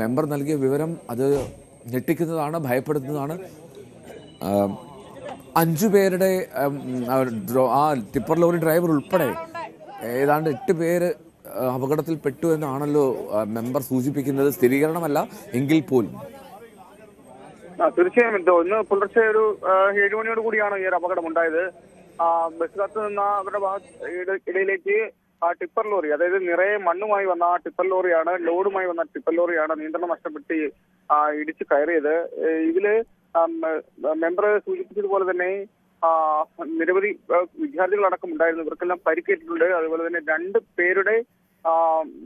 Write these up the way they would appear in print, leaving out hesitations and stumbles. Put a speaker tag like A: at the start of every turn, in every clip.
A: Member നൽകിയ വിവരം അത് ഞെട്ടിക്കുന്നതാണ്, ഭയപ്പെടുത്തുന്നതാണ്. 5 പേരുടെ ആ ടിപ്പർ ലോറി ഡ്രൈവർ ഉൾപ്പെടെ ഏതാണ്ട് 8 പേര് അപകടത്തിൽപ്പെട്ടു എന്നാണല്ലോ മെമ്പർ സൂചിപ്പിക്കുന്നത്. സ്ഥിരീകരണമല്ല എങ്കിൽ പോലും.
B: തീർച്ചയായും ഇന്ന് പുലർച്ചെ ഒരു 7 മണിയോട് കൂടിയാണ് ഈ ഒരു അപകടം ഉണ്ടായത്. ബസ് കാത്തു നിന്ന അവരുടെ ഇടയിലേക്ക് ടിപ്പർ ലോറി, അതായത് നിറയെ മണ്ണുമായി വന്ന ടിപ്പർ ലോറിയാണ്, ലോഡുമായി വന്ന ടിപ്പർ ലോറിയാണ് നിയന്ത്രണം നഷ്ടപ്പെട്ട് ഇടിച്ച് കയറിയത്. ഇതില് മെമ്പർ സൂചിപ്പിച്ചതുപോലെ തന്നെ നിരവധി വിദ്യാർത്ഥികളടക്കം ഉണ്ടായിരുന്നു. ഇവർക്കെല്ലാം പരിക്കേറ്റിട്ടുണ്ട്. അതുപോലെ തന്നെ 2 പേരുടെ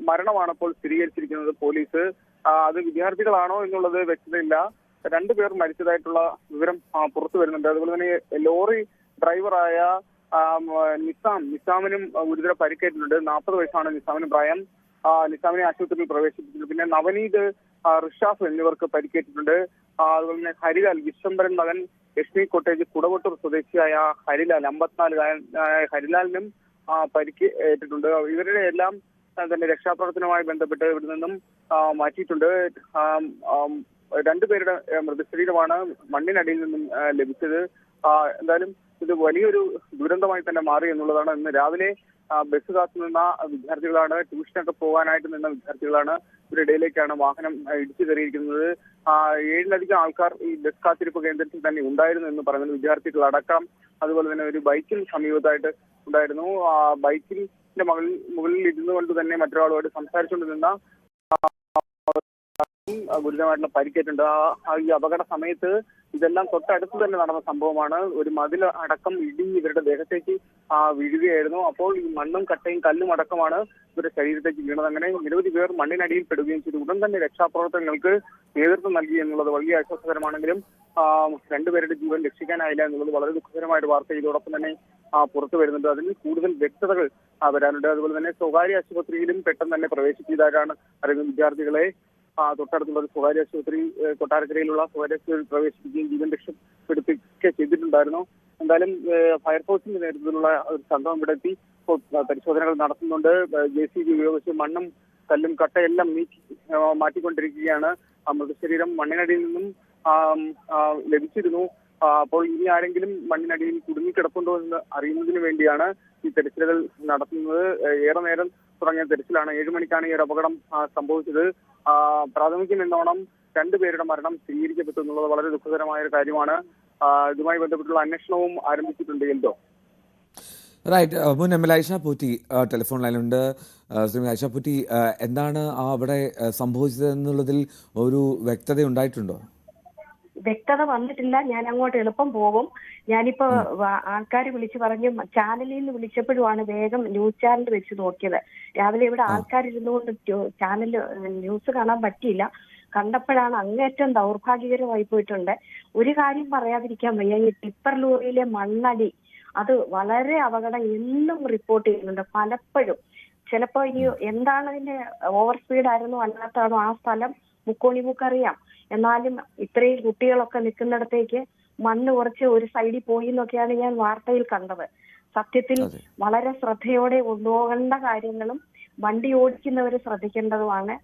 B: മരണമാണ് ഇപ്പോൾ സ്ഥിരീകരിച്ചിരിക്കുന്നത് പോലീസ്. അത് വിദ്യാർത്ഥികളാണോ എന്നുള്ളത് വ്യക്തതയില്ല. 2 പേർ മരിച്ചതായിട്ടുള്ള വിവരം പുറത്തു വരുന്നുണ്ട്. അതുപോലെ തന്നെ ലോറി ഡ്രൈവറായ നിസാമിനും ഗുരുതര പരിക്കേറ്റിട്ടുണ്ട്. 40 വയസ്സാണ് നിസാമിന് പ്രായം. നിസാമിനെ ആശുപത്രിയിൽ പ്രവേശിപ്പിച്ചിട്ടുണ്ട്. പിന്നെ നവനീത്, റിഷാഫ് എന്നിവർക്ക് പരിക്കേറ്റിട്ടുണ്ട്. അതുപോലെ തന്നെ ഹരിലാൽ, വിശ്വംഭരൻ മകൻ ലക്ഷ്മി കോട്ടേജ് കുടവട്ടൂർ സ്വദേശിയായ ഹരിലാൽ, 54 ഹരിലാലിനും പരിക്ക് ഏറ്റിട്ടുണ്ട്. ഇവരുടെ എല്ലാം തന്നെ രക്ഷാപ്രവർത്തനവുമായി ബന്ധപ്പെട്ട് ഇവിടെ നിന്നും മാറ്റിയിട്ടുണ്ട്. 2 പേരുടെ മൃതശരീരമാണ് മണ്ണിനടിയിൽ നിന്നും ലഭിച്ചത്. എന്തായാലും ഇത് വലിയൊരു ദുരന്തമായി തന്നെ മാറി എന്നുള്ളതാണ്. ഇന്ന് രാവിലെ ബസ് കാത്തു നിന്ന വിദ്യാർത്ഥികളാണ്, ട്യൂഷനൊക്കെ പോകാനായിട്ട് നിന്ന വിദ്യാർത്ഥികളാണ്. ഇവരിടയിലേക്കാണ് വാഹനം ഇടിച്ചു കയറിയിരിക്കുന്നത്. 7ലധികം ആൾക്കാർ ഈ ബസ് കാത്തിരിപ്പ് കേന്ദ്രത്തിൽ തന്നെ ഉണ്ടായിരുന്നു എന്ന് പറയുന്നത്. വിദ്യാർത്ഥികളടക്കം. അതുപോലെ തന്നെ ഒരു ബൈക്കിൽ സമീപത്തായിട്ട് ഉണ്ടായിരുന്നു. ബൈക്കിന്റെ മുകളിൽ ഇരുന്നു കൊണ്ട് തന്നെ മറ്റൊരാളുമായിട്ട് സംസാരിച്ചുകൊണ്ട് നിന്ന ഗുരുതരമായിട്ടുള്ള പരിക്കേറ്റുണ്ട്. ഈ അപകട സമയത്ത് ഇതെല്ലാം തൊട്ടടുത്ത് തന്നെ നടന്ന സംഭവമാണ്. ഒരു മതിൽ അടക്കം ഇടിഞ്ഞ് ഇവരുടെ ദേഹത്തേക്ക് വീഴുകയായിരുന്നു. അപ്പോൾ ഈ മണ്ണും കട്ടയും കല്ലും അടക്കമാണ് ഇവരുടെ ശരീരത്തേക്ക് വീണത്. അങ്ങനെ നിരവധി പേർ മണ്ണിനടിയിൽ പെടുകയും ചെയ്തു. ഉടൻ തന്നെ രക്ഷാപ്രവർത്തനങ്ങൾക്ക് നേതൃത്വം നൽകി എന്നുള്ളത് വലിയ ആശ്വാസകരമാണെങ്കിലും 2 പേരുടെ ജീവൻ രക്ഷിക്കാനായില്ല എന്നുള്ളത് വളരെ ദുഃഖകരമായ വാർത്ത ഇതോടൊപ്പം തന്നെ പുറത്തു വരുന്നുണ്ട്. അതിൽ കൂടുതൽ വ്യക്തതകൾ വരാനുണ്ട്. അതുപോലെ തന്നെ സ്വകാര്യ ആശുപത്രിയിലും പെട്ടെന്ന് തന്നെ പ്രവേശിപ്പിച്ചതായിട്ടാണ് അറിയുന്നത്. വിദ്യാർത്ഥികളെ തൊട്ടടുത്തുള്ള ഒരു സ്വകാര്യ ആശുപത്രി, കൊട്ടാരക്കരയിലുള്ള സ്വകാര്യ ആശുപത്രിയിൽ പ്രവേശിപ്പിക്കുകയും ജീവൻ രക്ഷപ്പെടുത്തുകയൊക്കെ ചെയ്തിട്ടുണ്ടായിരുന്നു. എന്തായാലും ഫയർഫോഴ്സിന്റെ നേതൃത്വത്തിലുള്ള ഒരു സംഘം ഇവിടെ എത്തി പരിശോധനകൾ നടത്തുന്നുണ്ട്. JCB ഉപയോഗിച്ച് മണ്ണും കല്ലും കട്ടയെല്ലാം മാറ്റിക്കൊണ്ടിരിക്കുകയാണ്. മൃതശരീരം മണ്ണിനടിയിൽ നിന്നും ലഭിച്ചിരുന്നു. അപ്പോൾ ഇനി ആരെങ്കിലും മണ്ണിനടിയിൽ കുടുങ്ങിക്കിടപ്പുണ്ടോ എന്ന് അറിയുന്നതിന് വേണ്ടിയാണ് ഈ തെരച്ചിലുകൾ നടത്തുന്നത്. ഏറെ നേരം തുടങ്ങിയ തെരച്ചിലാണ്. 7 മണിക്കാണ് ഈ ഒരു അപകടം സംഭവിച്ചത്. പ്രാഥമികം എന്നോണം 2 പേരുടെ മരണം സ്ഥിരീകരിക്കപ്പെട്ടു എന്നുള്ളത് വളരെ ദുഃഖകരമായ ഒരു കാര്യമാണ്. ഇതുമായി ബന്ധപ്പെട്ടുള്ള അന്വേഷണവും ആരംഭിച്ചിട്ടുണ്ട്. എന്തോ
A: റൈറ്റ്. മുൻ MLA ആയിഷ പോറ്റി ടെലിഫോൺ ലൈനുണ്ട്. ശ്രീമതി ആയിഷ പോറ്റി, എന്താണ് അവിടെ സംഭവിച്ചത് എന്നുള്ളതിൽ ഒരു വ്യക്തത ഉണ്ടായിട്ടുണ്ടോ?
C: വ്യക്തത വന്നിട്ടില്ല. ഞാൻ അങ്ങോട്ട് എളുപ്പം പോകും. ഞാനിപ്പോ ആൾക്കാർ വിളിച്ചു പറഞ്ഞു, ചാനലിൽ നിന്ന് വിളിച്ചപ്പോഴുമാണ് വേഗം ന്യൂസ് ചാനൽ വെച്ച് നോക്കിയത്. രാവിലെ ഇവിടെ ആൾക്കാരിരുന്നുകൊണ്ട് ന്യൂസ് കാണാൻ പറ്റിയില്ല. കണ്ടപ്പോഴാണ് അങ്ങേറ്റം ദൗർഭാഗ്യകരമായി പോയിട്ടുണ്ട്. ഒരു കാര്യം പറയാതിരിക്കാൻ വയ്യ, ഈ ടിപ്പർ ലോറിയിലെ മണ്ണടി അത് വളരെ അപകടം എന്നും റിപ്പോർട്ട് ചെയ്യുന്നുണ്ട്. പലപ്പോഴും ചിലപ്പോ ഇനി എന്താണ് അതിന്റെ ഓവർ സ്പീഡ് ആയിരുന്നോ അല്ലാത്താണോ ആ സ്ഥലം മുക്കോണിമുക്കറിയാം. എന്നാലും ഇത്രയും കുട്ടികളൊക്കെ നിൽക്കുന്നിടത്തേക്ക് മണ്ണ് കുറച്ച് ഒരു സൈഡിൽ പോയി എന്നൊക്കെയാണ് ഞാൻ വാർത്തയിൽ കണ്ടത്. സത്യത്തിൽ വളരെ ശ്രദ്ധയോടെ കൊണ്ടുപോകേണ്ട കാര്യങ്ങളും വണ്ടി ഓടിക്കുന്നവർ ശ്രദ്ധിക്കേണ്ടതുമാണ്.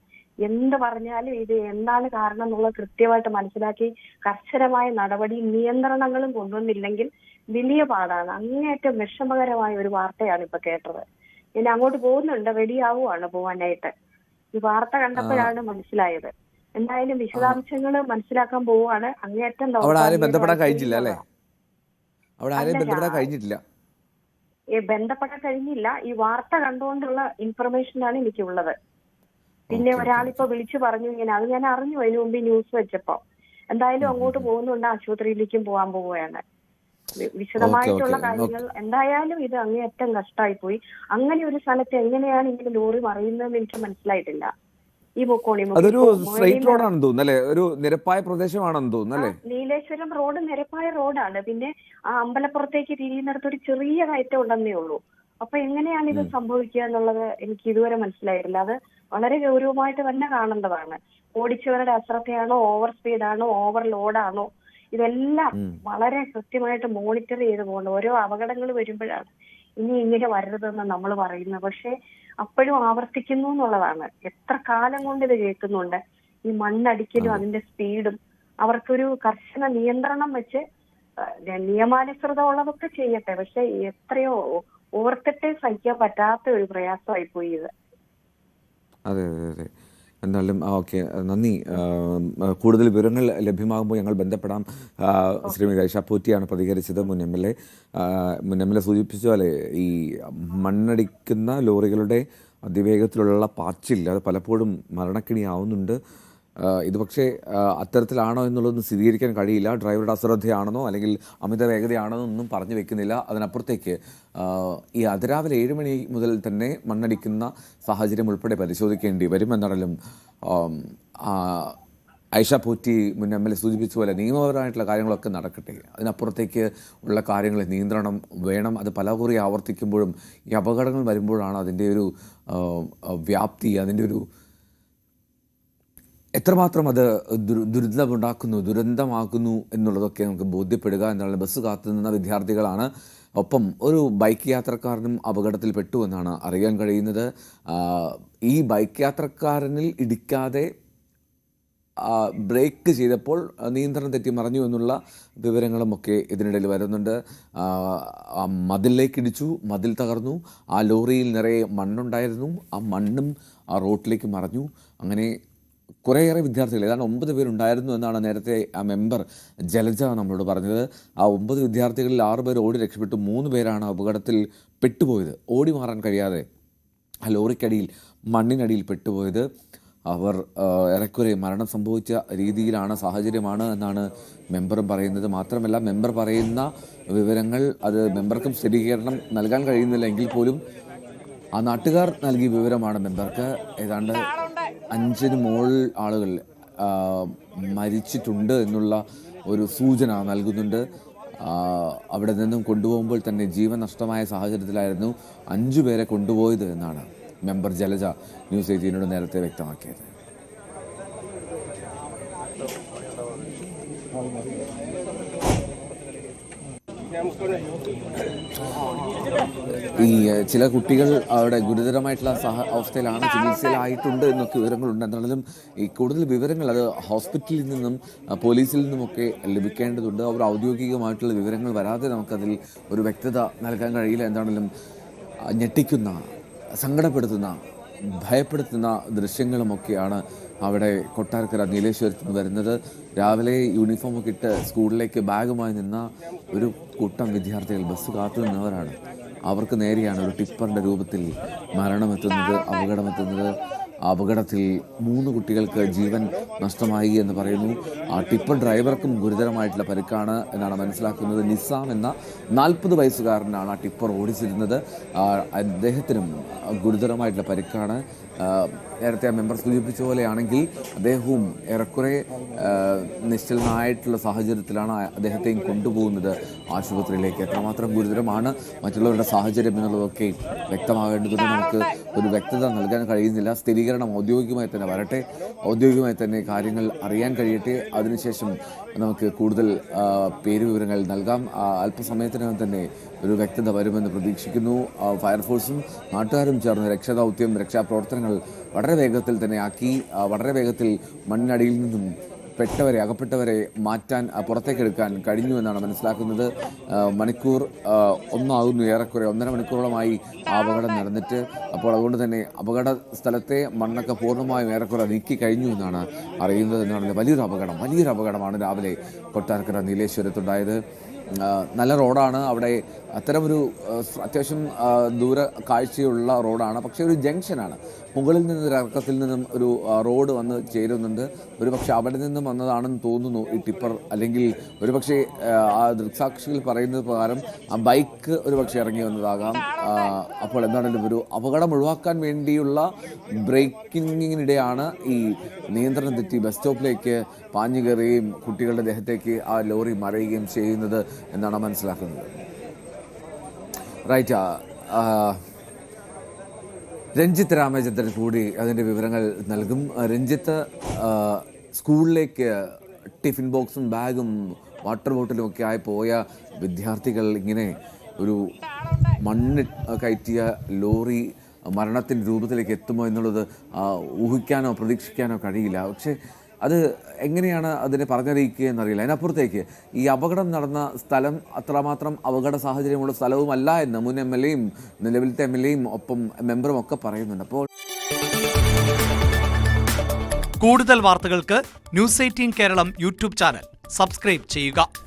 C: എന്ത് പറഞ്ഞാലും ഇത് എന്താണ് കാരണം എന്നുള്ളത് കൃത്യമായിട്ട് മനസ്സിലാക്കി കർശനമായ നടപടിയും നിയന്ത്രണങ്ങളും കൊണ്ടുവന്നില്ലെങ്കിൽ വലിയ പാടാണ്. അങ്ങേയറ്റം വിഷമകരമായ ഒരു വാർത്തയാണ് ഇപ്പൊ കേട്ടത്. ഞാൻ അങ്ങോട്ട് പോകുന്നുണ്ട്, റെഡിയാവുകയാണ് പോവാനായിട്ട്. ഈ വാർത്ത കണ്ടപ്പോഴാണ് മനസ്സിലായത്. എന്തായാലും വിശദാംശങ്ങൾ മനസ്സിലാക്കാൻ പോവുകയാണ്. അങ്ങേയറ്റം
A: ബന്ധപ്പെടാൻ
C: കഴിഞ്ഞില്ല. ഈ വാർത്ത കണ്ടുകൊണ്ടുള്ള ഇൻഫർമേഷനാണ് എനിക്കുള്ളത്. പിന്നെ ഒരാളിപ്പോ വിളിച്ചു പറഞ്ഞു ഇങ്ങനെ, അത് ഞാൻ അറിഞ്ഞു അതിനു മുമ്പ് ന്യൂസ് വെച്ചപ്പോ. എന്തായാലും അങ്ങോട്ട് പോകുന്നുണ്ട്, ആശുപത്രിയിലേക്കും പോകാൻ പോവുകയാണ്. വിശദമായിട്ടുള്ള കാര്യങ്ങൾ. എന്തായാലും ഇത് അങ്ങേയറ്റം കഷ്ടമായി പോയി. അങ്ങനെ ഒരു സ്ഥലത്ത് എങ്ങനെയാണ് ഇങ്ങനെ ലോറി മറിയുന്നതെന്ന് എനിക്ക് മനസ്സിലായിട്ടില്ല. ഈ
A: നിരപ്പായ പ്രദേശമാണെന്ന് തോന്നുന്നു.
C: നീലേശ്വരം റോഡ് നിരപ്പായ റോഡാണ്. പിന്നെ ആ അമ്പലപ്പുറത്തേക്ക് തിരിയുന്നിടത്ത് ഒരു ചെറിയ കയറ്റം ഉണ്ടെന്നേ ഉള്ളൂ. അപ്പൊ എങ്ങനെയാണ് ഇത് സംഭവിക്കുക എന്നുള്ളത് എനിക്ക് ഇതുവരെ മനസ്സിലായിട്ടില്ല. അത് വളരെ ഗൗരവമായിട്ട് തന്നെ കാണേണ്ടതാണ്. ഓടിച്ചവരുടെ അശ്രദ്ധയാണോ, ഓവർ സ്പീഡാണോ, ഓവർ ലോഡാണോ, ഇതെല്ലാം വളരെ കൃത്യമായിട്ട് മോണിറ്റർ ചെയ്ത് പോകണം. ഓരോ അപകടങ്ങൾ വരുമ്പോഴാണ് ഇനി ഇങ്ങനെ വരരുതെന്ന് നമ്മൾ പറയുന്നത്. പക്ഷെ അപ്പോഴും ആവർത്തിക്കുന്നു എന്നുള്ളതാണ്. എത്ര കാലം കൊണ്ട് ഇത് കേൾക്കുന്നുണ്ട്. ഈ മണ്ണടിക്കലും അതിന്റെ സ്പീഡും അവർക്കൊരു കർശന നിയന്ത്രണം വെച്ച് നിയമാനുസൃതമുള്ളതൊക്കെ ചെയ്യട്ടെ. പക്ഷെ എത്രയോ ഓർത്തിട്ടേ സഹിക്കാൻ പറ്റാത്ത ഒരു പ്രയാസമായി പോയി ഇത്.
A: അതെ അതെ അതെ. എന്നാലും ഓക്കെ, നന്ദി. കൂടുതൽ വിവരങ്ങൾ ലഭ്യമാകുമ്പോൾ ഞങ്ങൾ ബന്ധപ്പെടാം. ശ്രീമതി ഐഷ പോറ്റിയാണ് പ്രതികരിച്ചത്. മുൻ എം എൽ എ സൂചിപ്പിച്ച പോലെ ഈ മണ്ണടിക്കുന്ന ലോറികളുടെ അതിവേഗത്തിലുള്ള പാച്ചിൽ അത് പലപ്പോഴും മരണക്കിണിയാവുന്നുണ്ട്. ഇത് പക്ഷേ അത്തരത്തിലാണോ എന്നുള്ളതൊന്നും സ്ഥിരീകരിക്കാൻ കഴിയില്ല. ഡ്രൈവറുടെ അശ്രദ്ധയാണെന്നോ അല്ലെങ്കിൽ അമിത വേഗതയാണെന്നോ ഒന്നും പറഞ്ഞു വെക്കുന്നില്ല. അതിനപ്പുറത്തേക്ക് ഈ അതിരാവിലെ 7 മണി മുതൽ തന്നെ മണ്ണടിക്കുന്ന സാഹചര്യം ഉൾപ്പെടെ പരിശോധിക്കേണ്ടി വരുമെന്നാണെങ്കിലും ഐഷ പോറ്റി മുൻ എം എൽ എ സൂചിപ്പിച്ച പോലെ നിയമപരമായിട്ടുള്ള കാര്യങ്ങളൊക്കെ നടക്കട്ടെ. അതിനപ്പുറത്തേക്ക് ഉള്ള കാര്യങ്ങൾ നിയന്ത്രണം വേണം. അത് പലകുറി ആവർത്തിക്കുമ്പോഴും ഈ അപകടങ്ങൾ വരുമ്പോഴാണ് അതിൻ്റെ ഒരു വ്യാപ്തി, അതിൻ്റെ ഒരു എത്രമാത്രം അത് ദുരന്തമാക്കുന്നു എന്നുള്ളതൊക്കെ നമുക്ക് ബോധ്യപ്പെടുക. എന്താണ് ബസ് കാത്തുനിന്ന വിദ്യാർത്ഥികളാണ്. ഒപ്പം ഒരു ബൈക്ക് യാത്രക്കാരനും അപകടത്തിൽപ്പെട്ടു എന്നാണ് അറിയാൻ കഴിയുന്നത്. ഈ ബൈക്ക് യാത്രക്കാരനിൽ ഇടിക്കാതെ ബ്രേക്ക് ചെയ്തപ്പോൾ നിയന്ത്രണം തെറ്റി മറിഞ്ഞു എന്നുള്ള വിവരങ്ങളുമൊക്കെ ഇതിനിടയിൽ വരുന്നുണ്ട്. മതിലിലേക്ക് ഇടിച്ചു, മതിൽ തകർന്നു, ആ ലോറിയിൽ നിറയെ മണ്ണുണ്ടായിരുന്നു, ആ മണ്ണും ആ റോട്ടിലേക്ക് മറിഞ്ഞു. അങ്ങനെ കുറേയേറെ വിദ്യാർത്ഥികൾ, ഏതാണ്ട് 9 പേരുണ്ടായിരുന്നു എന്നാണ് നേരത്തെ ആ മെമ്പർ ജലജ നമ്മളോട് പറഞ്ഞത്. ആ 9 വിദ്യാർത്ഥികളിൽ 6 പേർ ഓടി രക്ഷപ്പെട്ടു, 3 പേരാണ് അപകടത്തിൽ പെട്ടുപോയത്. ഓടി മാറാൻ കഴിയാതെ ആ ലോറിക്കടിയിൽ മണ്ണിനടിയിൽ പെട്ടുപോയത്. അവർ ഏറെക്കുറെ മരണം സംഭവിച്ച രീതിയിലാണ്, സാഹചര്യമാണ് എന്നാണ് മെമ്പറും പറയുന്നത്. മാത്രമല്ല മെമ്പർ പറയുന്ന വിവരങ്ങൾ അത് മെമ്പർക്കും സ്ഥിരീകരണം നൽകാൻ കഴിയുന്നില്ല എങ്കിൽ പോലും ആ നാട്ടുകാർ നൽകിയ വിവരമാണ് മെമ്പർക്ക്. ഏതാണ്ട് 5-ന് മുകളിൽ ആളുകൾ മരിച്ചിട്ടുണ്ട് എന്നുള്ള ഒരു സൂചന നൽകുന്നുണ്ട്. അവിടെ നിന്നും കൊണ്ടുപോകുമ്പോൾ തന്നെ ജീവൻ നഷ്ടമായ സാഹചര്യത്തിലായിരുന്നു 5 പേരെ കൊണ്ടുപോയത് എന്നാണ് മെമ്പർ ജലജ ന്യൂസ് 18 നേരത്തെ വ്യക്തമാക്കിയത്. ഈ ചില കുട്ടികൾ അവിടെ ഗുരുതരമായിട്ടുള്ള അവസ്ഥയിലാണ്, ചികിത്സയിലായിട്ടുണ്ട് എന്നൊക്കെ വിവരങ്ങളുണ്ട്. എന്നാലും ഈ കൂടുതൽ വിവരങ്ങൾ അത് ഹോസ്പിറ്റലിൽ നിന്നും പോലീസിൽ നിന്നുമൊക്കെ ലഭിക്കേണ്ടതുണ്ട്. അവർ ഔദ്യോഗികമായിട്ടുള്ള വിവരങ്ങൾ വരാതെ നമുക്കതിൽ ഒരു വ്യക്തത നൽകാൻ കഴിയില്ല. എന്താണെങ്കിലും ഞെട്ടിക്കുന്ന, സങ്കടപ്പെടുത്തുന്ന, ഭയപ്പെടുത്തുന്ന ദൃശ്യങ്ങളുമൊക്കെയാണ് അവിടെ കൊട്ടാരക്കര നീലേശ്വരത്ത് നിന്ന് വരുന്നത്. രാവിലെ യൂണിഫോമൊക്കെ ഇട്ട് സ്കൂളിലേക്ക് ബാഗുമായി നിന്ന ഒരു കൂട്ടം വിദ്യാർത്ഥികൾ ബസ് കാത്തു നിന്നവരാണ്. അവർക്ക് നേരെയാണ് ഒരു ടിപ്പറിൻ്റെ രൂപത്തിൽ മരണമെത്തുന്നത്, അപകടമെത്തുന്നത്. അപകടത്തിൽ 3 കുട്ടികൾക്ക് ജീവൻ നഷ്ടമായി എന്ന് പറയുന്നു. ആ ടിപ്പർ ഡ്രൈവർക്കും ഗുരുതരമായിട്ടുള്ള പരിക്കാണ് എന്നാണ് മനസ്സിലാക്കുന്നത്. നിസാം എന്ന 40 വയസ്സുകാരനാണ് ആ ടിപ്പർ ഓടിച്ചിരുന്നത്. അദ്ദേഹത്തിനും ഗുരുതരമായിട്ടുള്ള പരിക്കാണ്. നേരത്തെ ആ മെമ്പർ സൂചിപ്പിച്ച പോലെയാണെങ്കിൽ അദ്ദേഹവും ഏറെക്കുറെ നിശ്ചലനായിട്ടുള്ള സാഹചര്യത്തിലാണ് അദ്ദേഹത്തെയും കൊണ്ടുപോകുന്നത് ആശുപത്രിയിലേക്ക്. എത്രമാത്രം ഗുരുതരമാണ് മറ്റുള്ളവരുടെ സാഹചര്യം എന്നുള്ളതൊക്കെ വ്യക്തമാകേണ്ടതുണ്ട്. നമുക്ക് ഒരു വ്യക്തത നൽകാൻ കഴിയുന്നില്ല. സ്ഥിരീകരണം ഔദ്യോഗികമായി തന്നെ വരട്ടെ, ഔദ്യോഗികമായി തന്നെ കാര്യങ്ങൾ അറിയാൻ കഴിയട്ടെ. അതിനുശേഷം നമുക്ക് കൂടുതൽ പേരുവിവരങ്ങൾ നൽകാം. അല്പസമയത്തിനകം തന്നെ ഒരു വ്യക്തത വരുമെന്ന് പ്രതീക്ഷിക്കുന്നു. ഫയർഫോഴ്സും നാട്ടുകാരും ചേർന്ന് രക്ഷാദൗത്യം, രക്ഷാപ്രവർത്തനങ്ങൾ വളരെ വേഗത്തിൽ തന്നെ ആക്കി. വളരെ വേഗത്തിൽ മണ്ണിനടിയിൽ നിന്നും അകപ്പെട്ടവരെ മാറ്റാൻ, പുറത്തേക്കെടുക്കാൻ കഴിഞ്ഞു എന്നാണ് മനസ്സിലാക്കുന്നത്. മണിക്കൂർ 1 ആകുന്നു, ഏറെക്കുറെ 1.5 മണിക്കൂറോളമായി ആ അപകടം നടന്നിട്ട്. അപ്പോൾ അതുകൊണ്ട് തന്നെ അപകട സ്ഥലത്തെ മണ്ണൊക്കെ പൂർണ്ണമായും ഏറെക്കുറെ നീക്കി കഴിഞ്ഞു എന്നാണ് അറിയുന്നത്. എന്നാണ് വലിയൊരു അപകടമാണ് രാവിലെ കൊട്ടാരക്കര നീലേശ്വരത്തുണ്ടായത്. നല്ല റോഡാണ് അവിടെ, അത്തരമൊരു അത്യാവശ്യം ദൂര കാഴ്ചയുള്ള റോഡാണ്. പക്ഷേ ഒരു ജംഗ്ഷനാണ്. മുകളിൽ നിന്ന് ഇറക്കത്തിൽ നിന്നും ഒരു റോഡ് വന്ന് ചേരുന്നുണ്ട്. ഒരുപക്ഷെ അവിടെ നിന്നും വന്നതാണെന്ന് തോന്നുന്നു ഈ ടിപ്പർ. അല്ലെങ്കിൽ ഒരുപക്ഷെ ആ ദൃക്സാക്ഷികൾ പറയുന്നത് പ്രകാരം ആ ബൈക്ക് ഒരുപക്ഷെ ഇറങ്ങി വന്നതാകാം. അപ്പോൾ എന്താണെങ്കിലും ഒരു അപകടം ഒഴിവാക്കാൻ വേണ്ടിയുള്ള ബ്രേക്കിങ്ങിനിടെയാണ് ഈ നിയന്ത്രണം തെറ്റി ബസ് സ്റ്റോപ്പിലേക്ക് പാഞ്ഞു കയറുകയും കുട്ടികളുടെ ദേഹത്തേക്ക് ആ ലോറി മറയുകയും ചെയ്യുന്നത് എന്നാണ് മനസ്സിലാക്കുന്നത്. റൈറ്റ്. രഞ്ജിത്ത് രാമചന്ദ്രൻ കൂടി അതിൻ്റെ വിവരങ്ങൾ നൽകും. രഞ്ജിത്ത്, സ്കൂളിലേക്ക് ടിഫിൻ ബോക്സും ബാഗും വാട്ടർ ബോട്ടിലും ഒക്കെ ആയി പോയ വിദ്യാർത്ഥികൾ ഇങ്ങനെ ഒരു മണ്ണ് കയറ്റിയ ലോറി മരണത്തിൻ്റെ രൂപത്തിലേക്ക് എത്തുമോ എന്നുള്ളത് ഊഹിക്കാനോ പ്രതീക്ഷിക്കാനോ കഴിയില്ല. പക്ഷേ അത് എങ്ങനെയാണ് അതിനെ പറഞ്ഞറിയിക്കുക എന്നറിയില്ല. അതിനപ്പുറത്തേക്ക് ഈ അപകടം നടന്ന സ്ഥലം അത്രമാത്രം അപകട സാഹചര്യമുള്ള സ്ഥലവുമല്ല എന്ന് മുൻ MLA യും നിലവിലത്തെ MLA യും ഒപ്പം മെമ്പറും ഒക്കെ പറയുന്നുണ്ട്. അപ്പോൾ
D: കൂടുതൽ വാർത്തകൾക്ക് News 18 Keralam YouTube channel subscribe ചെയ്യുക.